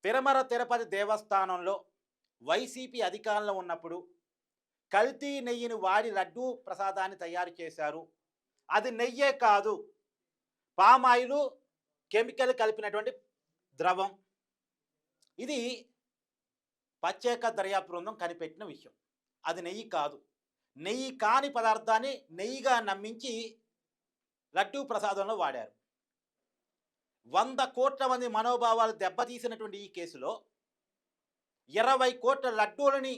తిరుమల తిరుపతి దేవస్థానంలో వైసీపీ అధికారంలో ఉన్నప్పుడు కల్తీ నెయ్యిని వాడి లడ్డూ ప్రసాదాన్ని తయారు చేశారు. అది నెయ్యే కాదు, పామాయిలు, కెమికల్ కలిపినటువంటి ద్రవం. ఇది ప్రత్యేక దర్యాప్తు బృందం కనిపెట్టిన విషయం. అది నెయ్యి కాదు. నెయ్యి కాని పదార్థాన్ని నెయ్యిగా నమ్మించి లడ్డూ ప్రసాదంలో వాడారు. 100 కోట్ల మంది మనోభావాలు దెబ్బతీసినటువంటి ఈ కేసులో 20 కోట్ల లడ్డూలని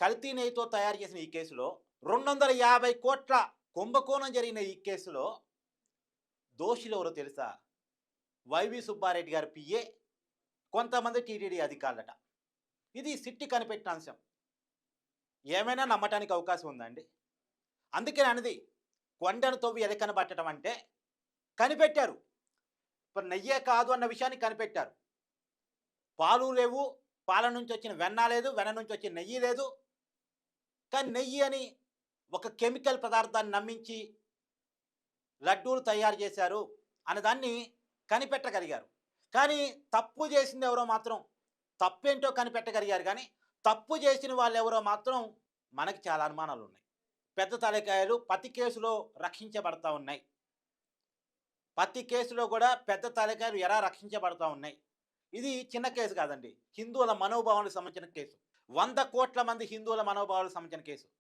కల్తీ నెయ్యితో తయారు చేసిన ఈ కేసులో 250 కోట్ల కుంభకోణం జరిగిన ఈ కేసులో దోషులు ఎవరో తెలుసా? వైవి సుబ్బారెడ్డి గారి పిఏ, కొంతమంది టీటీడీ అధికారులట. ఇది సిట్టి కనిపెట్టిన అంశం. ఏమైనా నమ్మటానికి అవకాశం ఉందండి? అందుకే అనేది కొండను తవ్వి ఎలకన పట్టడం అంటే కనిపెట్టారు. ఇప్పుడు నెయ్యే కాదు అన్న విషయాన్ని కనిపెట్టారు. పాలు లేవు, పాల నుంచి వచ్చిన వెన్న లేదు, వెన్న నుంచి వచ్చిన నెయ్యి లేదు. కానీ నెయ్యి అని ఒక కెమికల్ పదార్థాన్ని నమ్మించి లడ్డూలు తయారు చేశారు అన్నదాన్ని కనిపెట్టగలిగారు. కానీ తప్పు చేసింది ఎవరో మాత్రం తప్పేంటో కనిపెట్టగలిగారు. కానీ తప్పు చేసిన వాళ్ళు ఎవరో మాత్రం మనకి చాలా అనుమానాలు ఉన్నాయి. పెద్ద తలకాయలు ప్రతి కేసులో రక్షించబడతా ఉన్నాయి. ప్రతి కేసులో కూడా పెద్ద తలకాయలు ఎలా రక్షించబడతా ఉన్నాయి. ఇది చిన్న కేసు కాదండి. హిందువుల మనోభావాలకు సంబంధించిన కేసు. 100 కోట్ల మంది హిందువుల మనోభావాలకు సంబంధించిన కేసు.